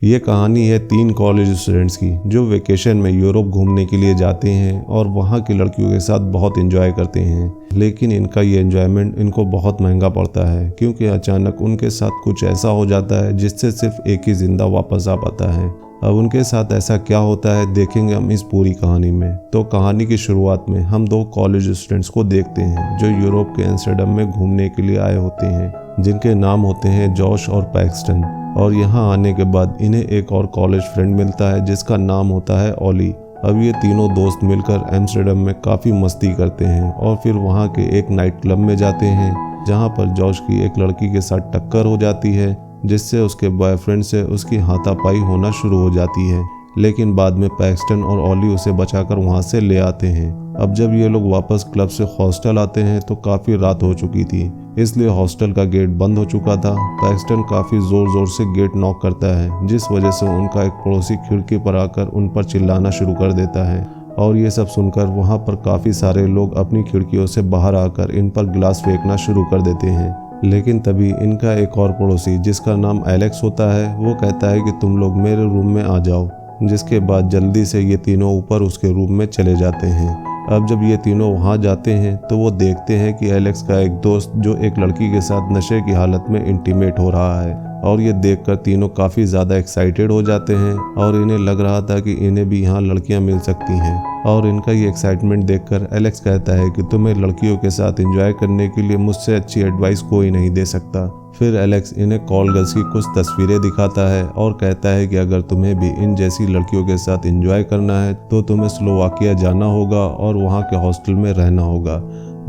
ये कहानी है 3 कॉलेज स्टूडेंट्स की जो वेकेशन में यूरोप घूमने के लिए जाते हैं और वहाँ की लड़कियों के साथ बहुत एंजॉय करते हैं। लेकिन इनका ये एंजॉयमेंट इनको बहुत महंगा पड़ता है क्योंकि अचानक उनके साथ कुछ ऐसा हो जाता है जिससे सिर्फ एक ही जिंदा वापस आ पाता है। अब उनके साथ ऐसा क्या होता है देखेंगे हम इस पूरी कहानी में। तो कहानी की शुरुआत में हम 2 कॉलेज स्टूडेंट्स को देखते हैं जो यूरोप के एम्स्टर्डम में घूमने के लिए आए होते हैं, जिनके नाम होते हैं जॉश और पैक्सटन। और यहाँ आने के बाद इन्हें एक और कॉलेज फ्रेंड मिलता है जिसका नाम होता है ओली। अब ये तीनों दोस्त मिलकर एम्स्टर्डम में काफ़ी मस्ती करते हैं और फिर वहाँ के एक नाइट क्लब में जाते हैं जहाँ पर जॉश की एक लड़की के साथ टक्कर हो जाती है जिससे उसके बॉयफ्रेंड से उसकी हाथापाई होना शुरू हो जाती है। लेकिन बाद में पैक्सटन और ओली उसे बचाकर वहाँ से ले आते हैं। अब जब ये लोग वापस क्लब से हॉस्टल आते हैं तो काफ़ी रात हो चुकी थी, इसलिए हॉस्टल का गेट बंद हो चुका था। पैक्सटन काफ़ी ज़ोर ज़ोर से गेट नॉक करता है जिस वजह से उनका एक पड़ोसी खिड़की पर आकर उन पर चिल्लाना शुरू कर देता है। और ये सब सुनकर वहाँ पर काफ़ी सारे लोग अपनी खिड़कियों से बाहर आकर इन पर गिलास फेंकना शुरू कर देते हैं। लेकिन तभी इनका एक और पड़ोसी जिसका नाम एलेक्स होता है वो कहता है कि तुम लोग मेरे रूम में आ जाओ, जिसके बाद जल्दी से ये तीनों ऊपर उसके रूम में चले जाते हैं। अब जब ये तीनों वहाँ जाते हैं तो वो देखते हैं कि एलेक्स का एक दोस्त जो एक लड़की के साथ नशे की हालत में इंटीमेट हो रहा है। और ये देखकर तीनों काफ़ी ज़्यादा एक्साइटेड हो जाते हैं और इन्हें लग रहा था कि इन्हें भी यहाँ लड़कियाँ मिल सकती हैं। और इनका ये एक्साइटमेंट देखकर एलेक्स कहता है कि तुम्हें लड़कियों के साथ एंजॉय करने के लिए मुझसे अच्छी एडवाइस कोई नहीं दे सकता। फिर एलेक्स इन्हें कॉल गर्ल्स की कुछ तस्वीरें दिखाता है और कहता है कि अगर तुम्हें भी इन जैसी लड़कियों के साथ एंजॉय करना है तो तुम्हें स्लोवाकिया जाना होगा और वहाँ के हॉस्टल में रहना होगा।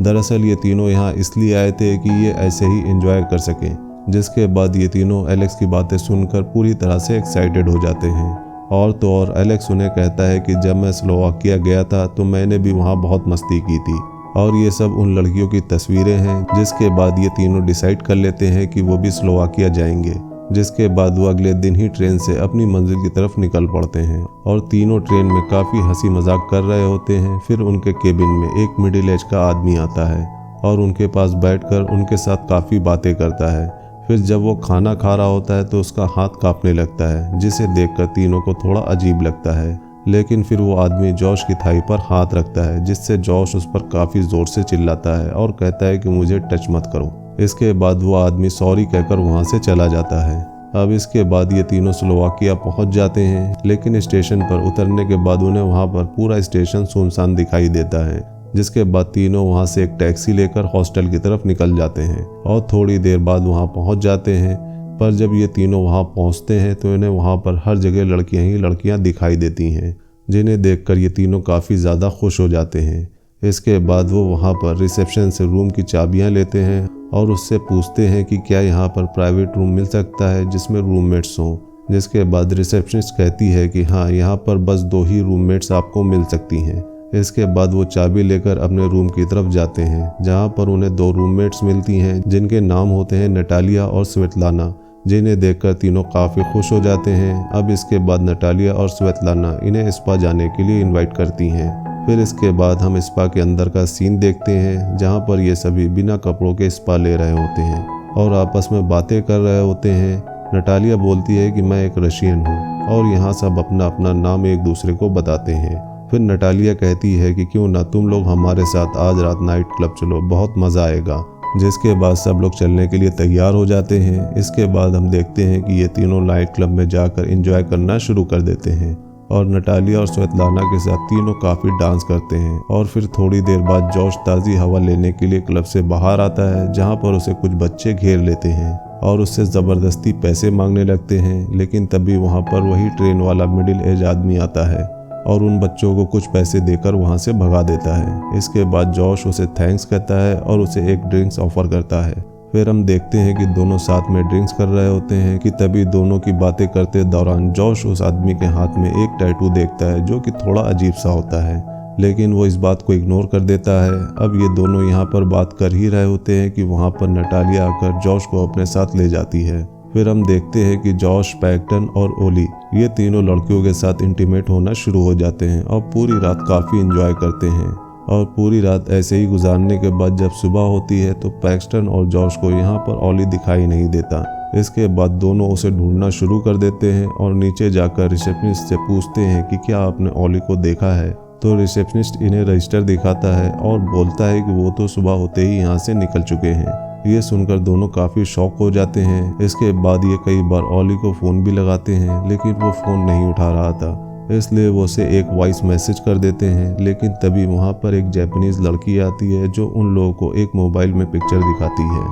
दरअसल ये तीनों यहाँ इसलिए आए थे कि ये ऐसे ही एंजॉय कर सकें। जिसके बाद ये तीनों एलेक्स की बातें सुनकर पूरी तरह से एक्साइटेड हो जाते हैं। और तो और एलेक्स उन्हें कहता है कि जब मैं स्लोवाकिया गया था तो मैंने भी वहाँ बहुत मस्ती की थी। और ये सब उन लड़कियों की तस्वीरें हैं। जिसके बाद ये तीनों डिसाइड कर लेते हैं कि वो भी स्लोवाकिया जाएंगे। जिसके बाद वो अगले दिन ही ट्रेन से अपनी मंजिल की तरफ निकल पड़ते हैं और तीनों ट्रेन में काफ़ी हंसी मजाक कर रहे होते हैं। फिर उनके केबिन में एक मिडिल एज का आदमी आता है और उनके पास बैठकर उनके साथ काफ़ी बातें करता है। फिर जब वो खाना खा रहा होता है तो उसका हाथ कांपने लगता है जिसे देखकर तीनों को थोड़ा अजीब लगता है। लेकिन फिर वो आदमी जॉश की थाई पर हाथ रखता है जिससे जॉश उस पर काफ़ी ज़ोर से चिल्लाता है और कहता है कि मुझे टच मत करो। इसके बाद वो आदमी सॉरी कहकर वहाँ से चला जाता है। अब इसके बाद ये तीनों स्लोवाकिया पहुँच जाते हैं, लेकिन स्टेशन पर उतरने के बाद उन्हें वहाँ पर पूरा स्टेशन सुनसान दिखाई देता है। जिसके बाद तीनों वहाँ से एक टैक्सी लेकर हॉस्टल की तरफ निकल जाते हैं और थोड़ी देर बाद वहाँ पहुँच जाते हैं। पर जब ये तीनों वहाँ पहुँचते हैं तो इन्हें वहाँ पर हर जगह लड़कियाँ ही लड़कियाँ दिखाई देती हैं, जिन्हें देखकर ये तीनों काफ़ी ज़्यादा खुश हो जाते हैं। इसके बाद वो वहाँ पर रिसेप्शन से रूम की चाबियाँ लेते हैं और उससे पूछते हैं कि क्या यहाँ पर प्राइवेट रूम मिल सकता है जिसमें रूममेट्स हों। जिसके बाद रिसेप्शनिस्ट कहती है कि हाँ, यहाँ पर बस 2 ही रूममेट्स आपको मिल सकती हैं। इसके बाद वो चाबी लेकर अपने रूम की तरफ जाते हैं जहाँ पर उन्हें 2 रूममेट्स मिलती हैं जिनके नाम होते हैं नटालिया और स्वेतलाना, जिन्हें देखकर तीनों काफ़ी खुश हो जाते हैं। अब इसके बाद नटालिया और स्वेतलाना इन्हें स्पा जाने के लिए इनवाइट करती हैं। फिर इसके बाद हम स्पा के अंदर का सीन देखते हैं जहाँ पर ये सभी बिना कपड़ों के स्पा ले रहे होते हैं और आपस में बातें कर रहे होते हैं। नटालिया बोलती है कि मैं एक रशियन हूँ और यहाँ सब अपना अपना नाम एक दूसरे को बताते हैं। फिर नटालिया कहती है कि क्यों ना तुम लोग हमारे साथ आज रात नाइट क्लब चलो, बहुत मज़ा आएगा। जिसके बाद सब लोग चलने के लिए तैयार हो जाते हैं। इसके बाद हम देखते हैं कि ये तीनों नाइट क्लब में जाकर एंजॉय करना शुरू कर देते हैं और नटालिया और स्वेतलाना के साथ तीनों काफ़ी डांस करते हैं। और फिर थोड़ी देर बाद जॉश ताज़ी हवा लेने के लिए क्लब से बाहर आता है जहाँ पर उसे कुछ बच्चे घेर लेते हैं और उससे ज़बरदस्ती पैसे मांगने लगते हैं। लेकिन तभी वहाँ पर वही ट्रेन वाला मिडिल एज आदमी आता है और उन बच्चों को कुछ पैसे देकर वहाँ से भगा देता है। इसके बाद जॉश उसे थैंक्स कहता है और उसे एक ड्रिंक्स ऑफर करता है। फिर हम देखते हैं कि दोनों साथ में ड्रिंक्स कर रहे होते हैं कि तभी दोनों की बातें करते दौरान जॉश उस आदमी के हाथ में एक टैटू देखता है जो कि थोड़ा अजीब सा होता है, लेकिन वो इस बात को इग्नोर कर देता है। अब ये दोनों यहाँ पर बात कर ही रहे होते हैं कि वहाँ पर नटालिया आकर जॉश को अपने साथ ले जाती है। फिर हम देखते हैं कि जॉश, पैक्टन और ओली ये तीनों लड़कियों के साथ इंटीमेट होना शुरू हो जाते हैं और पूरी रात काफ़ी एंजॉय करते हैं। और पूरी रात ऐसे ही गुजारने के बाद जब सुबह होती है तो पैक्सटन और जॉश को यहाँ पर ओली दिखाई नहीं देता। इसके बाद दोनों उसे ढूंढना शुरू कर देते हैं और नीचे जाकर रिसेप्शनिस्ट से पूछते हैं कि क्या आपने ओली को देखा है। तो रिसेप्शनिस्ट इन्हें रजिस्टर दिखाता है और बोलता है कि वो तो सुबह होते ही यहाँ से निकल चुके हैं। ये सुनकर दोनों काफ़ी शॉक हो जाते हैं। इसके बाद ये कई बार ओली को फ़ोन भी लगाते हैं, लेकिन वो फ़ोन नहीं उठा रहा था, इसलिए वो उसे एक वॉइस मैसेज कर देते हैं। लेकिन तभी वहाँ पर एक जापानीज़ लड़की आती है जो उन लोगों को एक मोबाइल में पिक्चर दिखाती है,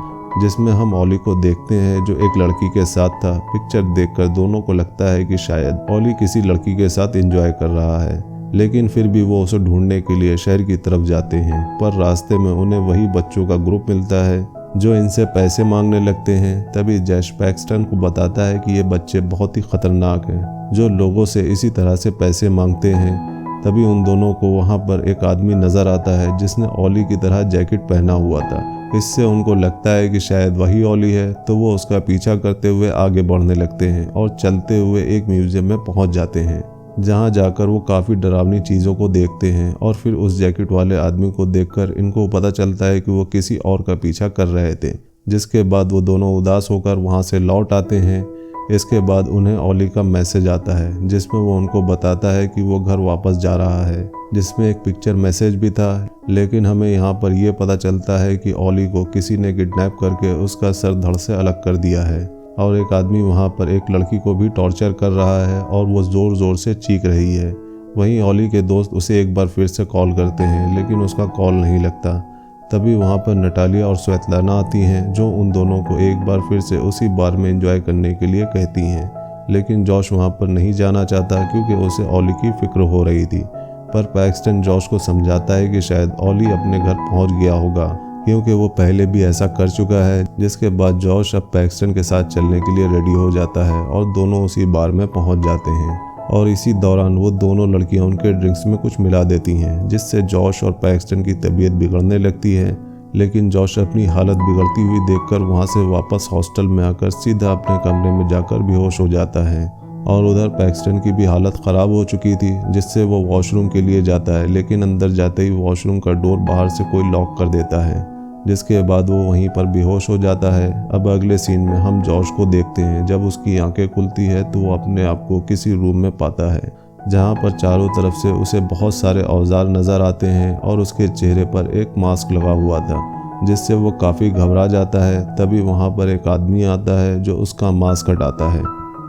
जिसमें हम ओली को देखते हैं जो एक लड़की के साथ था। पिक्चर देखकर दोनों को लगता है कि शायद ओली किसी लड़की के साथ एंजॉय कर रहा है, लेकिन फिर भी वो उसे ढूंढने के लिए शहर की तरफ जाते हैं। पर रास्ते में उन्हें वही बच्चों का ग्रुप मिलता है जो इनसे पैसे मांगने लगते हैं। तभी जैश पैक्सटन को बताता है कि ये बच्चे बहुत ही खतरनाक हैं जो लोगों से इसी तरह से पैसे मांगते हैं। तभी उन दोनों को वहाँ पर एक आदमी नजर आता है जिसने ओली की तरह जैकेट पहना हुआ था। इससे उनको लगता है कि शायद वही ओली है, तो वो उसका पीछा करते हुए आगे बढ़ने लगते हैं और चलते हुए एक म्यूजियम में पहुंच जाते हैं, जहां जाकर वो काफ़ी डरावनी चीज़ों को देखते हैं। और फिर उस जैकेट वाले आदमी को देखकर इनको पता चलता है कि वो किसी और का पीछा कर रहे थे, जिसके बाद वो दोनों उदास होकर वहां से लौट आते हैं। इसके बाद उन्हें ओली का मैसेज आता है जिसमें वो उनको बताता है कि वो घर वापस जा रहा है, जिसमें एक पिक्चर मैसेज भी था। लेकिन हमें यहाँ पर यह पता चलता है कि ओली को किसी ने किडनैप करके उसका सर धड़ से अलग कर दिया है और एक आदमी वहाँ पर एक लड़की को भी टॉर्चर कर रहा है और वो ज़ोर ज़ोर से चीख रही है। वहीं ओली के दोस्त उसे एक बार फिर से कॉल करते हैं, लेकिन उसका कॉल नहीं लगता। तभी वहाँ पर नटालिया और स्वेतलाना आती हैं जो उन दोनों को एक बार फिर से उसी बार में एंजॉय करने के लिए कहती हैं। लेकिन जॉश वहाँ पर नहीं जाना चाहता क्योंकि उसे ओली की फिक्र हो रही थी। पर पैक्सटन जॉश को समझाता है कि शायद ओली अपने घर पहुँच गया होगा, क्योंकि वो पहले भी ऐसा कर चुका है। जिसके बाद जॉश अब पैक्सटन के साथ चलने के लिए रेडी हो जाता है और दोनों उसी बार में पहुंच जाते हैं। और इसी दौरान वो दोनों लड़कियां उनके ड्रिंक्स में कुछ मिला देती हैं, जिससे जॉश और पैक्सटन की तबीयत बिगड़ने लगती है। लेकिन जॉश अपनी हालत बिगड़ती हुई देखकर वहां से वापस हॉस्टल में आकर सीधा अपने कमरे में जाकर बेहोश हो जाता है। और उधर पैक्सटन की भी हालत ख़राब हो चुकी थी, जिससे वो वॉशरूम के लिए जाता है, लेकिन अंदर जाते ही वॉशरूम का डोर बाहर से कोई लॉक कर देता है, जिसके बाद वो वहीं पर बेहोश हो जाता है। अब अगले सीन में हम जॉश को देखते हैं। जब उसकी आंखें खुलती है तो वो अपने आप को किसी रूम में पाता है, जहां पर चारों तरफ से उसे बहुत सारे औजार नज़र आते हैं और उसके चेहरे पर एक मास्क लगा हुआ था, जिससे वो काफ़ी घबरा जाता है। तभी वहां पर एक आदमी आता है जो उसका मास्क हटाता है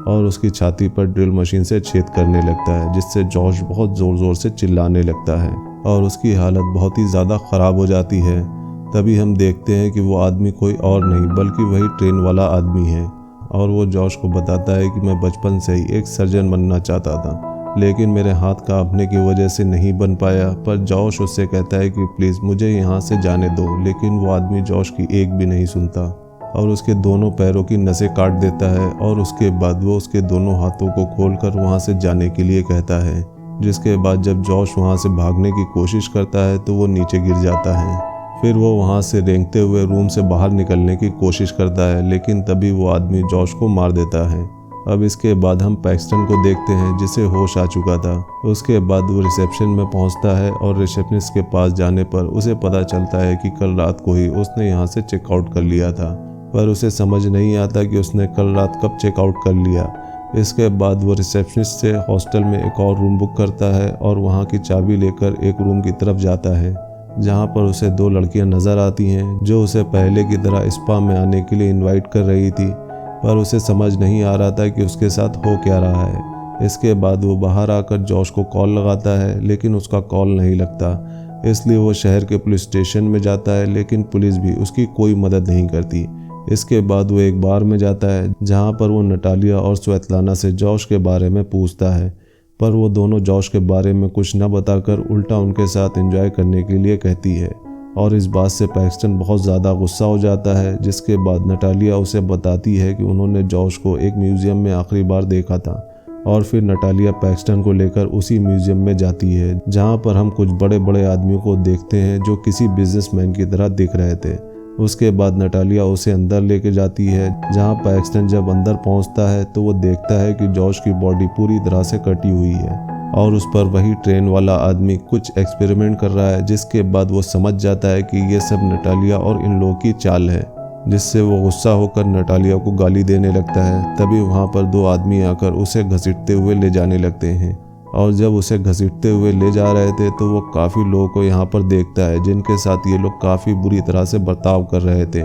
और उसकी छाती पर ड्रिल मशीन से छेद करने लगता है, जिससे जॉश बहुत ज़ोर ज़ोर से चिल्लाने लगता है और उसकी हालत बहुत ही ज़्यादा ख़राब हो जाती है। तभी हम देखते हैं कि वो आदमी कोई और नहीं बल्कि वही ट्रेन वाला आदमी है और वो जॉश को बताता है कि मैं बचपन से ही एक सर्जन बनना चाहता था, लेकिन मेरे हाथ कांपने की वजह से नहीं बन पाया। पर जॉश उससे कहता है कि प्लीज़ मुझे यहाँ से जाने दो, लेकिन वो आदमी जॉश की एक भी नहीं सुनता और उसके दोनों पैरों की नसें काट देता है। और उसके बाद वो उसके दोनों हाथों को खोलकर वहाँ से जाने के लिए कहता है, जिसके बाद जब जॉश वहाँ से भागने की कोशिश करता है तो वो नीचे गिर जाता है। फिर वो वहाँ से रेंगते हुए रूम से बाहर निकलने की कोशिश करता है, लेकिन तभी वो आदमी जॉश को मार देता है। अब इसके बाद हम पैक्सटन को देखते हैं जिसे होश आ चुका था। उसके बाद वो रिसेप्शन में पहुँचता है और रिसेप्शनिस्ट के पास जाने पर उसे पता चलता है कि कल रात को ही उसने यहाँ से चेकआउट कर लिया था, पर उसे समझ नहीं आता कि उसने कल रात कब चेकआउट कर लिया। इसके बाद वो रिसेप्शनिस्ट से हॉस्टल में एक और रूम बुक करता है और वहाँ की चाबी लेकर एक रूम की तरफ जाता है, जहाँ पर उसे दो लड़कियां नज़र आती हैं जो उसे पहले की तरह स्पा में आने के लिए इनवाइट कर रही थी, पर उसे समझ नहीं आ रहा था कि उसके साथ हो क्या रहा है। इसके बाद वो बाहर आकर जॉश को कॉल लगाता है, लेकिन उसका कॉल नहीं लगता, इसलिए वो शहर के पुलिस स्टेशन में जाता है, लेकिन पुलिस भी उसकी कोई मदद नहीं करती। इसके बाद वो एक बार में जाता है जहाँ पर वो नटालिया और स्वेतलाना से जॉश के बारे में पूछता है, पर वो दोनों जॉश के बारे में कुछ न बताकर उल्टा उनके साथ एंजॉय करने के लिए कहती है। और इस बात से पैक्सटन बहुत ज़्यादा गुस्सा हो जाता है, जिसके बाद नटालिया उसे बताती है कि उन्होंने जॉश को एक म्यूज़ियम में आखिरी बार देखा था। और फिर नटालिया पैक्सटन को लेकर उसी म्यूज़ियम में जाती है, जहाँ पर हम कुछ बड़े बड़े आदमियों को देखते हैं जो किसी बिजनेसमैन की तरह दिख रहे थे। उसके बाद नटालिया उसे अंदर लेके जाती है, जहाँ पैक्सटन जब अंदर पहुँचता है तो वो देखता है कि जॉश की बॉडी पूरी तरह से कटी हुई है और उस पर वही ट्रेन वाला आदमी कुछ एक्सपेरिमेंट कर रहा है, जिसके बाद वो समझ जाता है कि ये सब नटालिया और इन लोगों की चाल है। जिससे वो गुस्सा होकर नटालिया को गाली देने लगता है। तभी वहाँ पर दो आदमी आकर उसे घसीटते हुए ले जाने लगते हैं और जब उसे घसीटते हुए ले जा रहे थे तो वो काफ़ी लोगों को यहाँ पर देखता है जिनके साथ ये लोग काफ़ी बुरी तरह से बर्ताव कर रहे थे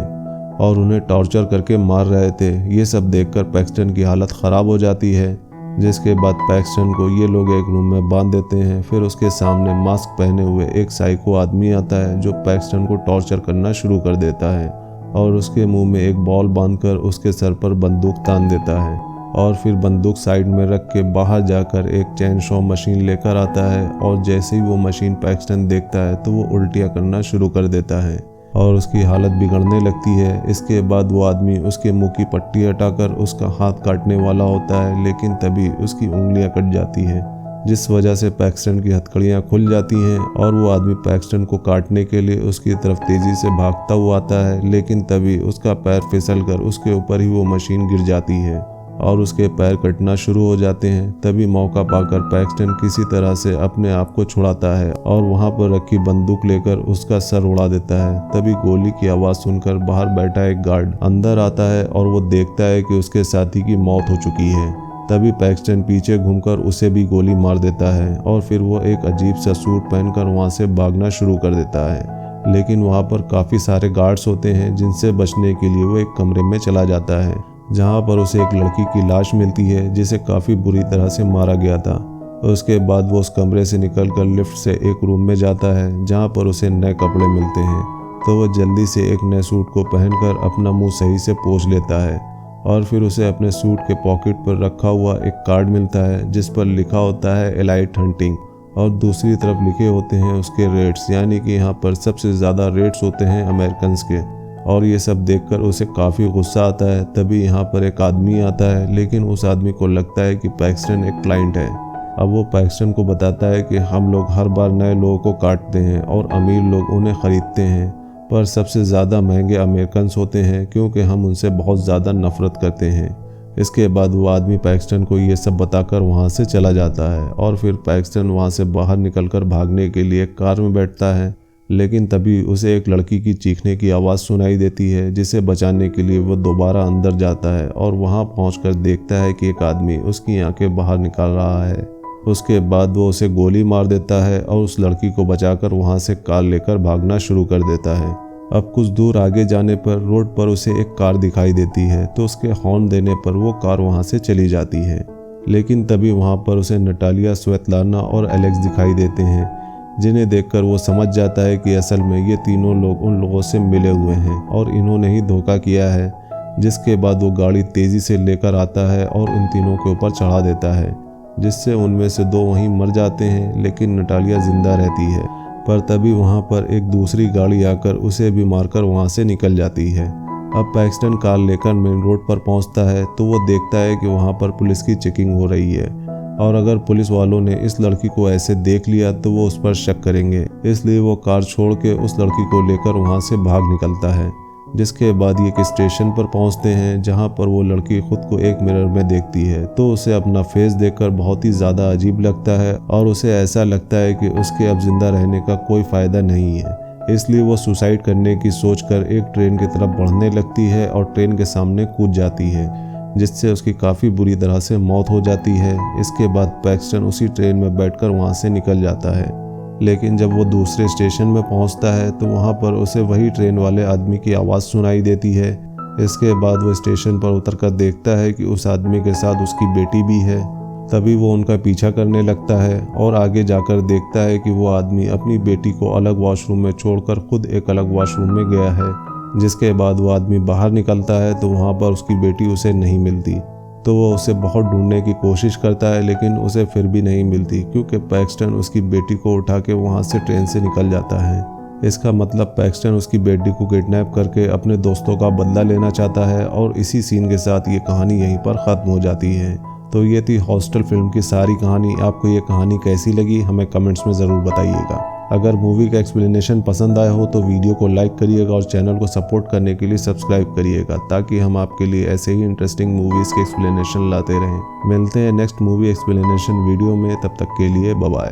और उन्हें टॉर्चर करके मार रहे थे। ये सब देखकर पैक्सटन की हालत ख़राब हो जाती है, जिसके बाद पैक्सटन को ये लोग एक रूम में बांध देते हैं। फिर उसके सामने मास्क पहने हुए एक साइको आदमी आता है जो पैक्सटन को टॉर्चर करना शुरू कर देता है और उसके मुंह में एक बॉल बांधकर उसके सर पर बंदूक तान देता है और फिर बंदूक साइड में रख के बाहर जाकर एक चेन शॉ मशीन लेकर आता है और जैसे ही वो मशीन पैक्सटन देखता है तो वो उल्टियाँ करना शुरू कर देता है और उसकी हालत बिगड़ने लगती है। इसके बाद वो आदमी उसके मुंह की पट्टी हटाकर उसका हाथ काटने वाला होता है, लेकिन तभी उसकी उंगलियां कट जाती हैं, जिस वजह से पैक्सटन की हथकड़ियां खुल जाती हैं और वो आदमी पैक्सटन को काटने के लिए उसकी तरफ तेजी से भागता हुआ आता है, लेकिन तभी उसका पैर फिसल कर उसके ऊपर ही वो मशीन गिर जाती है और उसके पैर कटना शुरू हो जाते हैं। तभी मौका पाकर पैक्सटन किसी तरह से अपने आप को छुड़ाता है और वहां पर रखी बंदूक लेकर उसका सर उड़ा देता है। तभी गोली की आवाज़ सुनकर बाहर बैठा एक गार्ड अंदर आता है और वो देखता है कि उसके साथी की मौत हो चुकी है। तभी पैक्सटन पीछे घूमकर उसे भी गोली मार देता है और फिर वो एक अजीब सा सूट पहनकर वहाँ से भागना शुरू कर देता है, लेकिन वहाँ पर काफ़ी सारे गार्ड्स होते हैं जिनसे बचने के लिए वो एक कमरे में चला जाता है जहाँ पर उसे एक लड़की की लाश मिलती है जिसे काफ़ी बुरी तरह से मारा गया था। उसके बाद वो उस कमरे से निकलकर लिफ्ट से एक रूम में जाता है जहाँ पर उसे नए कपड़े मिलते हैं, तो वह जल्दी से एक नए सूट को पहनकर अपना मुंह सही से पोंछ लेता है और फिर उसे अपने सूट के पॉकेट पर रखा हुआ एक कार्ड मिलता है जिस पर लिखा होता है एलाइट हंटिंग और दूसरी तरफ लिखे होते हैं उसके रेट्स, यानी कि यहाँ पर सबसे ज़्यादा रेट्स होते हैं अमेरिकन्स के। और ये सब देखकर उसे काफ़ी गुस्सा आता है। तभी यहाँ पर एक आदमी आता है, लेकिन उस आदमी को लगता है कि पैक्सटन एक क्लाइंट है। अब वो पैक्सटन को बताता है कि हम लोग हर बार नए लोगों को काटते हैं और अमीर लोग उन्हें ख़रीदते हैं, पर सबसे ज़्यादा महंगे अमेरिकन्स होते हैं क्योंकि हम उनसे बहुत ज़्यादा नफरत करते हैं। इसके बाद वो आदमी पैक्सटन को ये सब बताकर वहाँ से चला जाता है और फिर पैक्सटन वहाँ से बाहर निकलकर भागने के लिए कार में बैठता है, लेकिन तभी उसे एक लड़की की चीखने की आवाज़ सुनाई देती है जिसे बचाने के लिए वो दोबारा अंदर जाता है और वहाँ पहुंचकर देखता है कि एक आदमी उसकी आंखें बाहर निकाल रहा है। उसके बाद वो उसे गोली मार देता है और उस लड़की को बचाकर वहाँ से कार लेकर भागना शुरू कर देता है। अब कुछ दूर आगे जाने पर रोड पर उसे एक कार दिखाई देती है, तो उसके हॉर्न देने पर वो कार वहाँ से चली जाती है, लेकिन तभी वहाँ पर उसे नटालिया, स्वेतलाना और एलेक्स दिखाई देते हैं, जिन्हें देखकर वो समझ जाता है कि असल में ये तीनों लोग उन लोगों से मिले हुए हैं और इन्होंने ही धोखा किया है। जिसके बाद वो गाड़ी तेज़ी से लेकर आता है और उन तीनों के ऊपर चढ़ा देता है, जिससे उनमें से दो वहीं मर जाते हैं, लेकिन नटालिया जिंदा रहती है। पर तभी वहाँ पर एक दूसरी गाड़ी आकर उसे भी मारकर वहाँ से निकल जाती है। अब पैक्सटन कार लेकर मेन रोड पर पहुँचता है तो वो देखता है कि वहाँ पर पुलिस की चेकिंग हो रही है और अगर पुलिस वालों ने इस लड़की को ऐसे देख लिया तो वो उस पर शक करेंगे, इसलिए वो कार छोड़ के उस लड़की को लेकर वहाँ से भाग निकलता है। जिसके बाद ये एक स्टेशन पर पहुँचते हैं जहाँ पर वो लड़की खुद को एक मिरर में देखती है, तो उसे अपना फेस देखकर बहुत ही ज़्यादा अजीब लगता है और उसे ऐसा लगता है कि उसके अब जिंदा रहने का कोई फ़ायदा नहीं है, इसलिए वो सुसाइड करने की सोचकर एक ट्रेन की तरफ बढ़ने लगती है और ट्रेन के सामने कूद जाती है, जिससे उसकी काफ़ी बुरी तरह से मौत हो जाती है। इसके बाद पैक्सटन उसी ट्रेन में बैठकर वहाँ से निकल जाता है, लेकिन जब वो दूसरे स्टेशन में पहुँचता है तो वहाँ पर उसे वही ट्रेन वाले आदमी की आवाज़ सुनाई देती है। इसके बाद वो स्टेशन पर उतरकर देखता है कि उस आदमी के साथ उसकी बेटी भी है। तभी वो उनका पीछा करने लगता है और आगे जाकर देखता है कि वो आदमी अपनी बेटी को अलग वॉशरूम में छोड़कर खुद एक अलग वॉशरूम में गया है। जिसके बाद वो आदमी बाहर निकलता है तो वहाँ पर उसकी बेटी उसे नहीं मिलती, तो वो उसे बहुत ढूंढने की कोशिश करता है, लेकिन उसे फिर भी नहीं मिलती क्योंकि पैक्सटन उसकी बेटी को उठा के वहाँ से ट्रेन से निकल जाता है। इसका मतलब पैक्सटन उसकी बेटी को किडनैप करके अपने दोस्तों का बदला लेना चाहता है और इसी सीन के साथ ये कहानी यहीं पर ख़त्म हो जाती है। तो ये थी हॉस्टल फिल्म की सारी कहानी। आपको ये कहानी कैसी लगी हमें कमेंट्स में ज़रूर बताइएगा। अगर मूवी का एक्सप्लेनेशन पसंद आया हो तो वीडियो को लाइक करिएगा और चैनल को सपोर्ट करने के लिए सब्सक्राइब करिएगा, ताकि हम आपके लिए ऐसे ही इंटरेस्टिंग मूवीज़ के एक्सप्लेनेशन लाते रहें। मिलते हैं नेक्स्ट मूवी एक्सप्लेनेशन वीडियो में, तब तक के लिए बाय बाय।